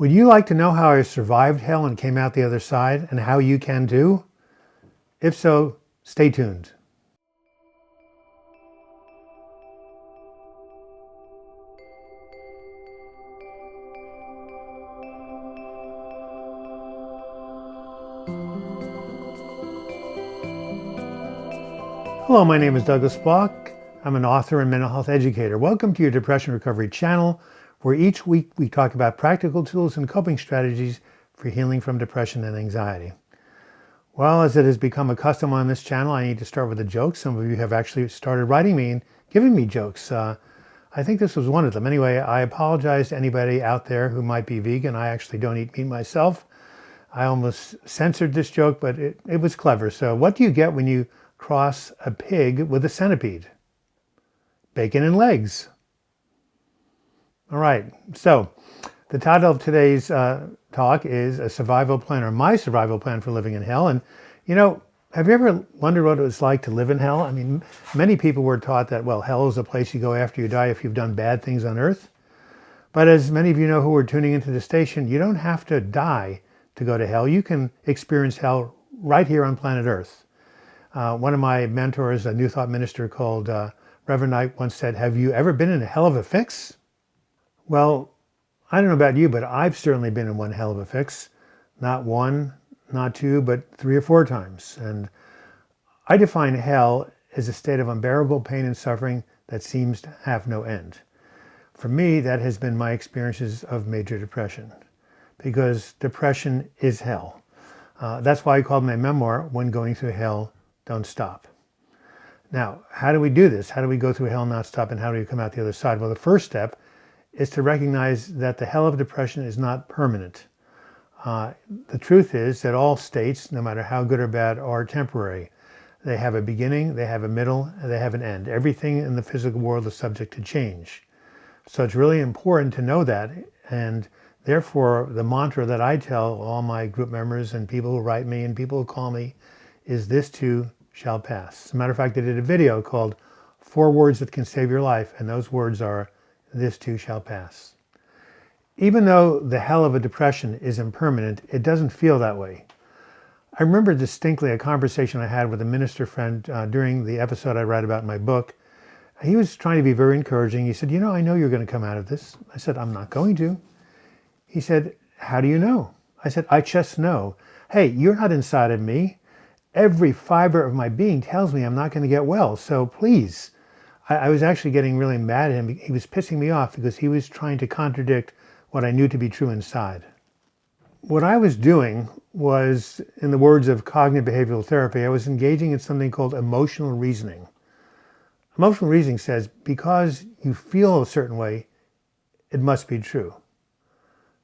Would you like to know how I survived hell and came out the other side, and how you can too? If so, stay tuned. Hello, my name is Douglas Bloch. I'm an author and mental health educator. Welcome to your Depression Recovery channel, where each week we talk about practical tools and coping strategies for healing from depression and anxiety. Well, as it has become a custom on this channel, I need to start with a joke. Some of you have actually started writing me and giving me jokes. I think this was one of them. Anyway, I apologize to anybody out there who might be vegan. I actually don't eat meat myself. I almost censored this joke, but it was clever. So what do you get when you cross a pig with a centipede? Bacon and legs. All right, so the title of today's talk is A Survival Plan, or My Survival Plan for Living in Hell. And you know, have you ever wondered what it was like to live in hell? I mean, many people were taught that, well, hell is a place you go after you die if you've done bad things on earth. But as many of you know who are tuning into the station, you don't have to die to go to hell. You can experience hell right here on planet Earth. One of my mentors, a New Thought minister called Reverend Knight, once said, "Have you ever been in a hell of a fix?" Well, I don't know about you, but I've certainly been in one hell of a fix. Not one, not two, but 3 or 4 times. And I define hell as a state of unbearable pain and suffering that seems to have no end. For me, that has been my experiences of major depression, because depression is hell. That's why I called my memoir, When Going Through Hell, Don't Stop. Now, how do we do this? How do we go through hell and not stop, and how do we come out the other side? Well, the first step is to recognize that the hell of depression is not permanent. The truth is that all states, no matter how good or bad, are temporary. They have a beginning, they have a middle, and they have an end. Everything in the physical world is subject to change. So it's really important to know that, and therefore the mantra that I tell all my group members and people who write me and people who call me is, this too shall pass. As a matter of fact, I did a video called 4 Words That Can Save Your Life, and those words are, this too shall pass. Even though the hell of a depression is impermanent, it doesn't feel that way. I remember distinctly a conversation I had with a minister friend during the episode I write about in my book. He was trying to be very encouraging. He said, "You know, I know you're going to come out of this." I said, "I'm not going to." He said, "How do you know?" I said, "I just know. Hey, you're not inside of me. Every fiber of my being tells me I'm not going to get well. So please." I was actually getting really mad at him. He was pissing me off because he was trying to contradict what I knew to be true inside. What I was doing was, in the words of cognitive behavioral therapy, I was engaging in something called emotional reasoning. Emotional reasoning says, because you feel a certain way, it must be true.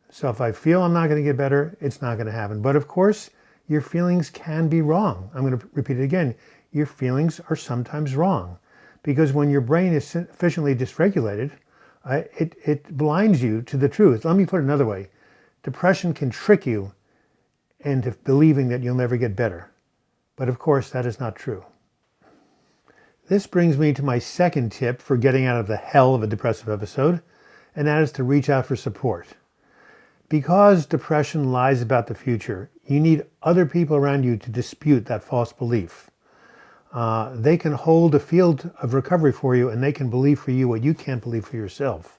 So if I feel I'm not going to get better, it's not going to happen. But of course, your feelings can be wrong. I'm going to repeat it again. Your feelings are sometimes wrong, because when your brain is sufficiently dysregulated, it blinds you to the truth. Let me put it another way. Depression can trick you into believing that you'll never get better. But of course, that is not true. This brings me to my second tip for getting out of the hell of a depressive episode, and that is to reach out for support. Because depression lies about the future, you need other people around you to dispute that false belief. They can hold a field of recovery for you, and they can believe for you what you can't believe for yourself.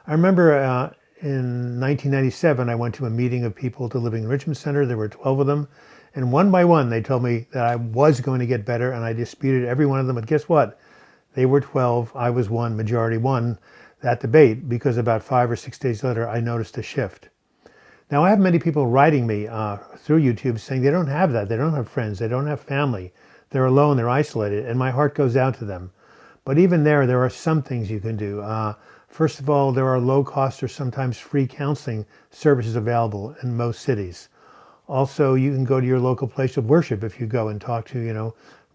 I remember in 1997, I went to a meeting of people at the Living Enrichment Center. There were 12 of them. And one by one, they told me that I was going to get better, and I disputed every one of them. But guess what? They were 12. I was one. Majority won that debate, because about 5 or 6 days later, I noticed a shift. Now, I have many people writing me through YouTube saying they don't have that. They don't have friends. They don't have family. They're alone. They're isolated. And my heart goes out to them. But even there are some things you can do. First of all, there are low-cost or sometimes free counseling services available in most cities. Also, you can go to your local place of worship if you go and talk to,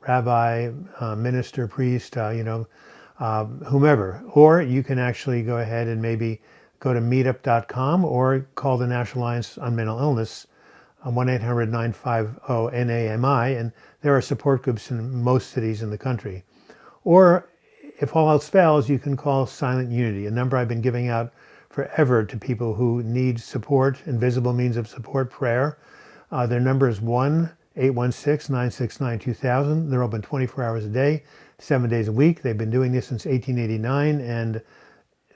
rabbi, minister, priest, whomever. Or you can actually go ahead and maybe go to meetup.com or call the National Alliance on Mental Illness, 1-800-950-NAMI, and there are support groups in most cities in the country. Or if all else fails, you can call Silent Unity, a number I've been giving out forever to people who need support, invisible means of support, prayer. Their number is 1-816-969-2000. They're open 24 hours a day, 7 days a week. They've been doing this since 1889, and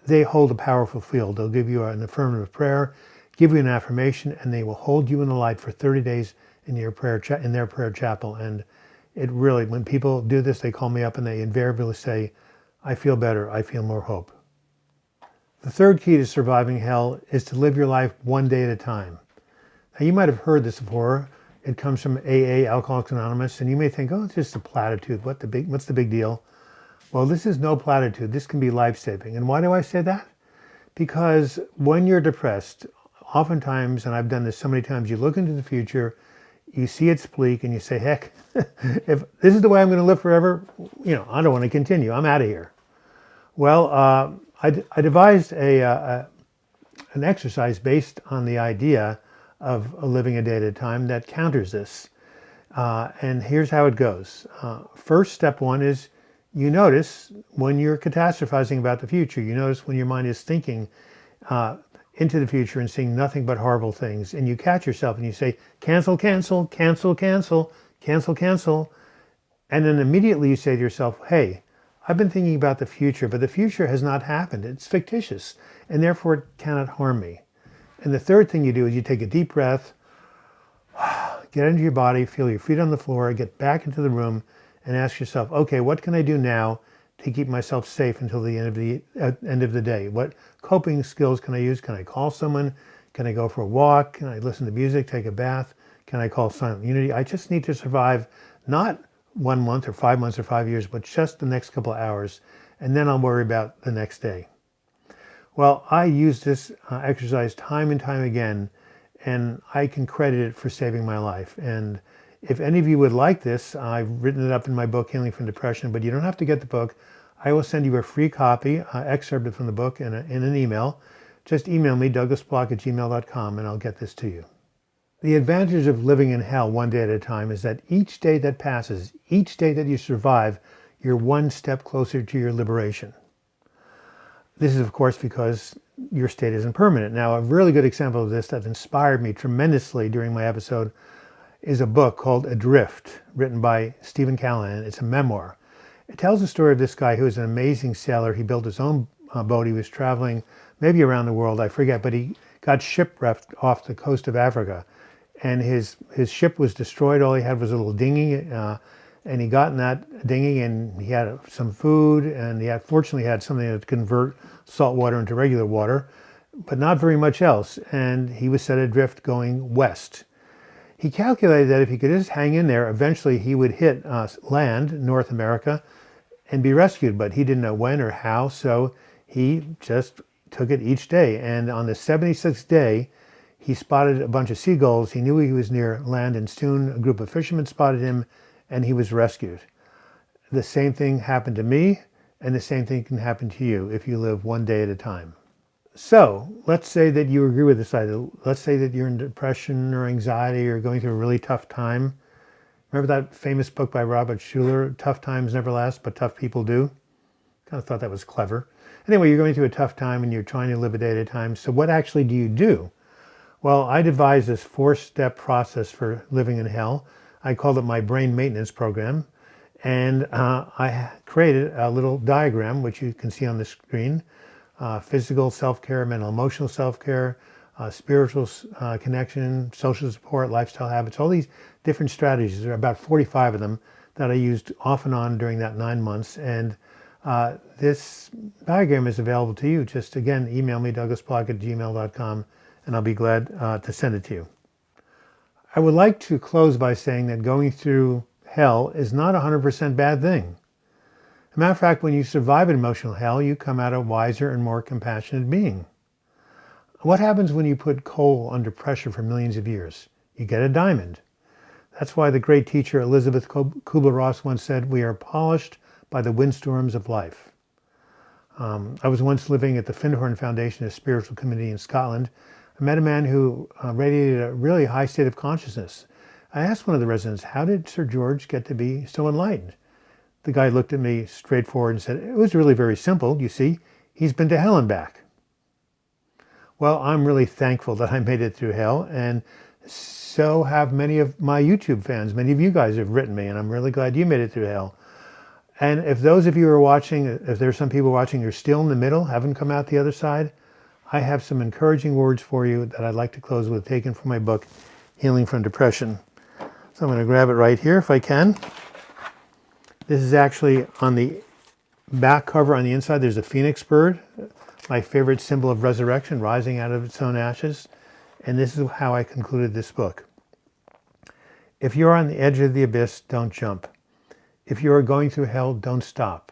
they hold a powerful field. They'll give you an affirmative prayer, give you an affirmation, and they will hold you in the light for 30 days in their prayer chapel. And it really, when people do this, they call me up and they invariably say, I feel better, I feel more hope. The third key to surviving hell is to live your life one day at a time. Now, you might have heard this before. It comes from AA, Alcoholics Anonymous, and you may think, oh, it's just a platitude. What's the big deal? Well, this is no platitude. This can be life-saving. And why do I say that? Because when you're depressed, oftentimes, and I've done this so many times, you look into the future, you see it's bleak, and you say, heck, if this is the way I'm going to live forever, I don't want to continue. I'm out of here. Well, I devised an exercise based on the idea of living a day at a time that counters this. And here's how it goes. First, step one is you notice when you're catastrophizing about the future. You notice when your mind is thinking into the future and seeing nothing but horrible things. And you catch yourself and you say, cancel, cancel, cancel, cancel, cancel, cancel. And then immediately you say to yourself, hey, I've been thinking about the future, but the future has not happened. It's fictitious, and therefore it cannot harm me. And the third thing you do is you take a deep breath, get into your body, feel your feet on the floor, get back into the room, and ask yourself, okay, what can I do now to keep myself safe until the end of the day? What coping skills can I use? Can I call someone? Can I go for a walk? Can I listen to music, take a bath? Can I call Silent Unity? I just need to survive, not 1 month or 5 months or 5 years, but just the next couple of hours, and then I'll worry about the next day. Well, I use this exercise time and time again, and I can credit it for saving my life. And if any of you would like this, I've written it up in my book, Healing from Depression, but you don't have to get the book. I will send you a free copy, excerpted from the book in an email. Just email me, douglasbloch@gmail.com, and I'll get this to you. The advantage of living in hell one day at a time is that each day that passes, each day that you survive, you're one step closer to your liberation. This is, of course, because your state isn't permanent. Now, a really good example of this that inspired me tremendously during my episode is a book called Adrift, written by Stephen Callahan. It's a memoir. It tells the story of this guy who was an amazing sailor. He built his own boat. He was traveling maybe around the world, I forget, but he got shipwrecked off the coast of Africa. And his ship was destroyed. All he had was a little dinghy, and he got in that dinghy, and he had some food, and fortunately had something that could convert salt water into regular water, but not very much else. And he was set adrift going west. He calculated that if he could just hang in there, eventually he would hit land, North America, and be rescued. But he didn't know when or how, so he just took it each day. And on the 76th day, he spotted a bunch of seagulls. He knew he was near land, and soon a group of fishermen spotted him, and he was rescued. The same thing happened to me, and the same thing can happen to you if you live one day at a time. So let's say that you agree with this idea. Let's say that you're in depression or anxiety or going through a really tough time. Remember that famous book by Robert Schuller, Tough Times Never Last, but Tough People Do? Kind of thought that was clever. Anyway, you're going through a tough time and you're trying to live a day at a time. So what actually do you do? Well, I devised this 4-step process for living in hell. I called it my brain maintenance program. And I created a little diagram, which you can see on the screen. Physical self-care, mental emotional self-care, spiritual connection, social support, lifestyle habits, all these different strategies. There are about 45 of them that I used off and on during that 9 months. And this diagram is available to you. Just, again, email me, douglasbloch@gmail.com, and I'll be glad to send it to you. I would like to close by saying that going through hell is not a 100% bad thing. As a matter of fact, when you survive an emotional hell, you come out a wiser and more compassionate being. What happens when you put coal under pressure for millions of years? You get a diamond. That's why the great teacher Elizabeth Kubler-Ross once said, "We are polished by the windstorms of life." I was once living at the Findhorn Foundation, a spiritual community in Scotland. I met a man who radiated a really high state of consciousness. I asked one of the residents, how did Sir George get to be so enlightened? The guy looked at me straightforward and said, it was really very simple. You see, he's been to hell and back. Well, I'm really thankful that I made it through hell, and so have many of my YouTube fans. Many of you guys have written me, and I'm really glad you made it through hell. And if those of you who are watching, if there's some people watching who are still in the middle, haven't come out the other side, I have some encouraging words for you that I'd like to close with, taken from my book, Healing from Depression. So I'm going to grab it right here if I can. This is actually on the back cover. On the inside, there's a phoenix bird, my favorite symbol of resurrection, rising out of its own ashes. And this is how I concluded this book. If you're on the edge of the abyss, don't jump. If you are going through hell, don't stop.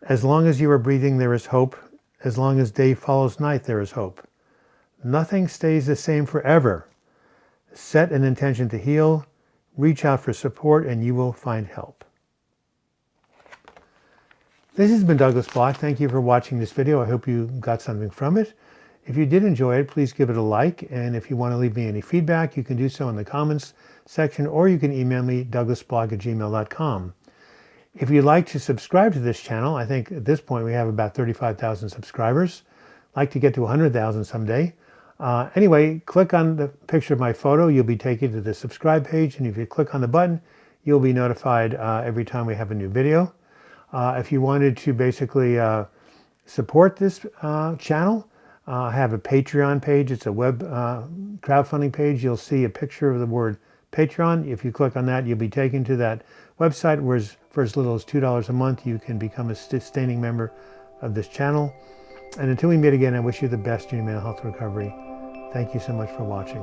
As long as you are breathing, there is hope. As long as day follows night, there is hope. Nothing stays the same forever. Set an intention to heal, reach out for support, and you will find help. This has been Douglas Bloch. Thank you for watching this video. I hope you got something from it. If you did enjoy it, please give it a like. And if you want to leave me any feedback, you can do so in the comments section, or you can email me, douglasbloch@gmail.com. If you'd like to subscribe to this channel, I think at this point we have about 35,000 subscribers. I'd like to get to 100,000 someday. Anyway, click on the picture of my photo. You'll be taken to the subscribe page. And if you click on the button, you'll be notified every time we have a new video. If you wanted to basically support this channel, I have a Patreon page. It's a web crowdfunding page. You'll see a picture of the word Patreon. If you click on that, you'll be taken to that website where for as little as $2 a month, you can become a sustaining member of this channel. And until we meet again, I wish you the best in your mental health recovery. Thank you so much for watching.